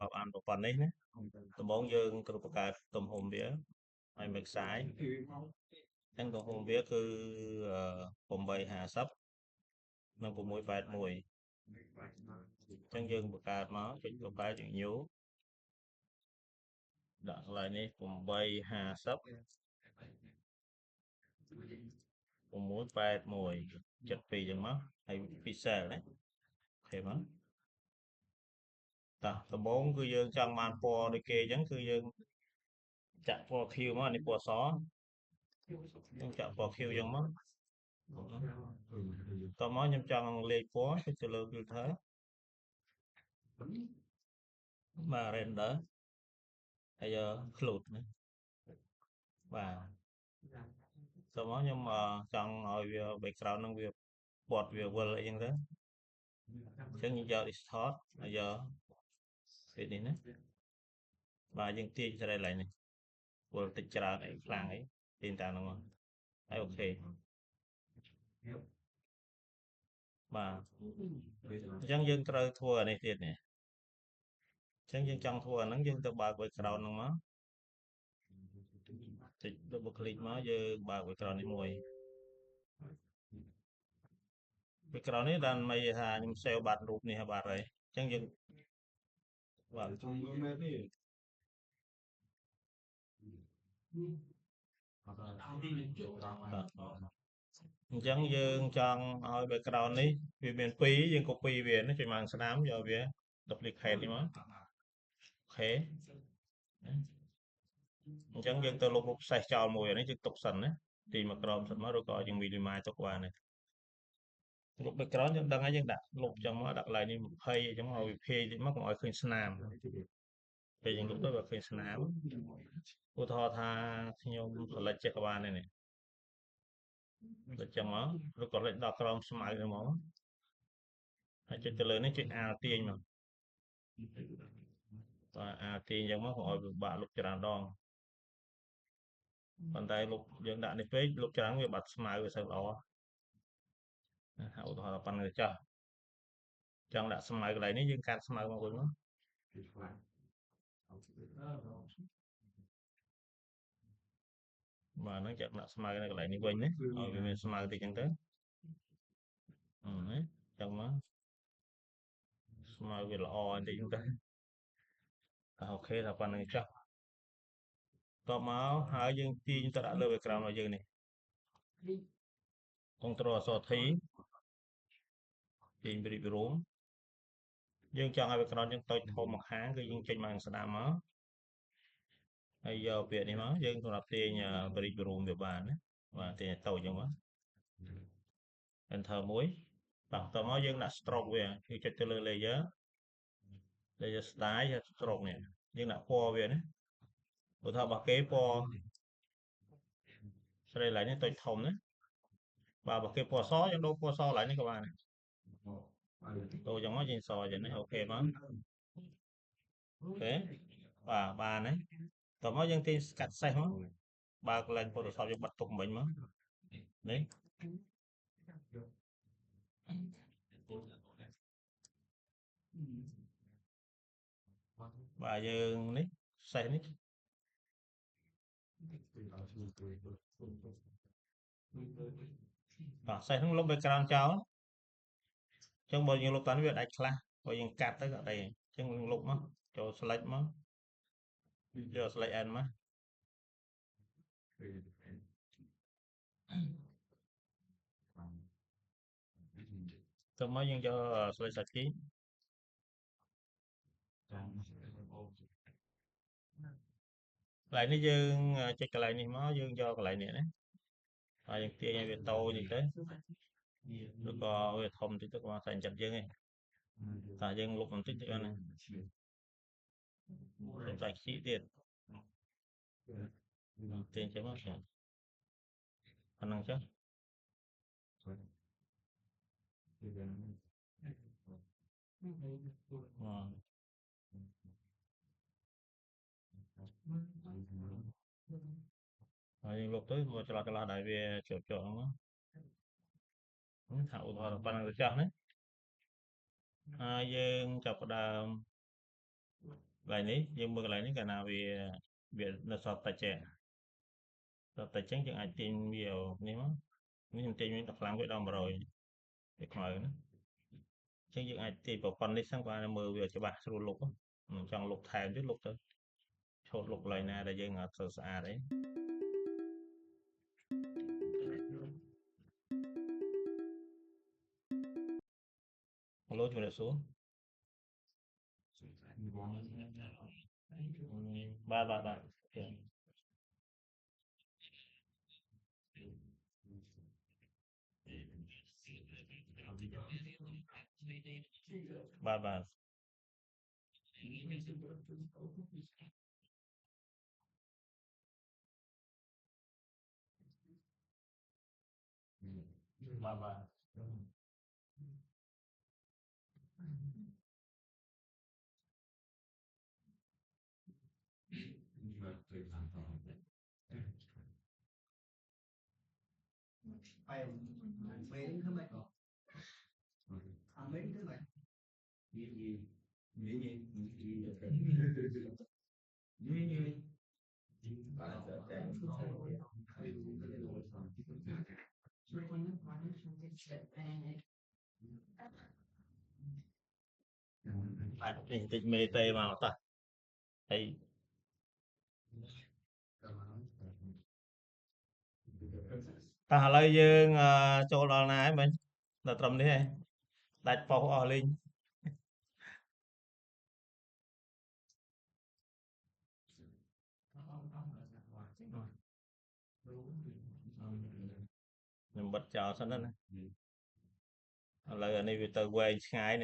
រាប់អានប្រព័ន្ធនេះណាដំបូងយើងត្រូវបង្កើតទំហំវាឲ្យមើលខ្សែទាំងទំហំវាគឺ850និង681អញ្ចឹងយើងបង្កើតមកចុចបង្កើតយើងញូដាក់កន្លែងនេះ850 681 72ចឹងមកហើយ pixel ណាអូខេមកតោះដំបូងគឺយើងចង់បានពណ៌ដូចគេអញ្ចឹងគឺយើងចាក់ពណ៌ខៀវមកនេះពណ៌សយើងចាក់ពណ៌ខៀវអញ្ចឹងមកតោះមកខ្ញុំចង់លេខពណ៌ចុចទៅលើ filter បាទ render ហើយ close ណាបាទតោះមកខ្ញុំចង់ឲ្យវា background នឹងវាពណ៌វាវិលអីចឹងទៅអញ្ចឹងយើងយក distort ហើយយកពេលនេះណាបាទយើងទាញស្រីឡៃនេះវិលតិចច្រើនអីខ្លាំងអីទាញតាមហ្នឹងមកហើយអូខេបាទអញ្ចឹងយើងត្រូវធ្វើអានេះទៀតនេះអញ្ចឹងយើងចង់ធ្វើអាហ្នឹងយើងទៅបើក background ហ្នឹងមកចុច double click មកយើងបើក background នេះមួយ background នេះដល់មិនថាខ្ញុំ save បាត់រូបនេះបាត់ហើយអញ្ចឹងយើងបាទអញ្ចឹងយើងចង់ឲ្យ background នេះវាមាន2យើង copy វាណាចុចមកស្នាមយកវា duplicate នេះមកអូខេអញ្ចឹងយើងទៅលុបរូបសេះចោលមួយនេះយើងទុកសិនណាទីមកក្រោមសិនមកឬក៏យើង minimize ទុកបានទេលុប background យើងដឹងហើយយើងដាក់លុបចឹងមកដាក់កន្លែងនេះ20អញ្ចឹងឲ្យវាភាយតិចមកកុំឲ្យឃើញស្នាមពេលយើងលុបទៅវាឃើញស្នាមឧទាហរណ៍ថាខ្ញុំ select ចេះក៏បានដែរនេះដូចចឹងមកឬក៏លេចដល់ក្រោមស្មៅហ្នឹងមកហើយចុចទៅលើនេះចុច A ទាញមកបាទ A ទាញចឹងមកកុំឲ្យវាបាក់លុបច្រើនដងប៉ុន្តែលុបយើងដាក់នេះពេកលុបច្រើនវាបាត់ស្មៅវាសូវល្អឧទាហរណ៍ប៉ុណ្្នឹងចាស់ចង់ដាក់ស្មៅកន្លែងនេះយើងកាត់ស្មៅមកវិញមកបាទហ្នឹងចាក់ដាក់ស្មៅនៅកន្លែងនេះវិញណាឲ្យវាមានស្មៅតិចចឹងទៅណាចឹងមកស្មៅវាល្អបន្តិចចឹងទៅអូខេថាប៉ុណ្្នឹងចាស់តបមកហើយយើងទាញទៅដាក់លើ background របស់យើងនេះ Ctrl អក្សរ T ទាញ brick room យើងចង់ឲ្យ background យើងតូចធំមកខាងគឺយើងចេញមកស្ដាំមកហើយយកពាក្យនេះមកយើងសម្រាប់ទាញ brick room វាបានណាបាទទាញតូចចឹងមក enter មួយបាទតមកយើងដាក់ stroke វាគឺចុចទៅលើ layer style stroke នេះយើងដាក់ពណ៌វាណាឧទាហរណ៍របស់គេពណ៌ស្រីឡៃនេះតូចធំណាបាទរបស់គេពណ៌សយើងដូរពណ៌សឡើងនេះក៏បានដូរចឹងមកយើងសចឹងនេះអូខេមកអូខេបាទបានហើយតមកយើងទាញស្កាត់សេះមកបើកឡើង Photoshop យើងបិទទុកមិញមកនេះបាទយើងនេះសេះនេះបាទសេះហ្នឹងលុប background ចោលអញ្ចឹងបើយើងលុបតានេះវាដាច់ខ្លះបើយើងកាត់ទៅក៏ដែរអញ្ចឹងលុបមកចូល select មកយក select end មកទៅមកយើងយក select សាច់ទីកន្លែងនេះយើងចុចកន្លែងនេះមកយើងយកកន្លែងនេះណាហើយយើងទាញឲ្យវាតូចតិចទៅឬក៏វាធំតិចទៅក៏តែអញ្ចឹងយើងឯងតែយើងលុបបន្តិចទៅណាខ្ញុំតែខ្ជិទៀតទាញចេញមកចាប៉ុណ្ណឹងចុះហើយយើងលុបទៅមកច្រឡះដែលវាជាប់ហ្នឹងមកថាឧទាហរណ៍ប៉ុណ្ណឹងទៅចាស់ណាហើយយើងចាប់ផ្ដើម lại ní nhưng mà lại ní cái nào vì việc là sọt tài trẻ sọt tài chính chẳng ai tin nhiều nếu mà tin mình đọc làm cái đâu mà rồi để khỏi nữa chứ những ai tin vào con đi sang qua mưa việc cho bạn rồi lục á. Trong lục thèm chứ lục thôi chốt lục lại nè là dân ở sờ xa đấy lô chúng ta xuống ba ba ba tịch mê tê mà ta hay ta lấy dương cho đó này mình là trầm đi hay đặt vào ở linh mình bật chào sẵn đó này lấy ở đây vì tờ quay ngay này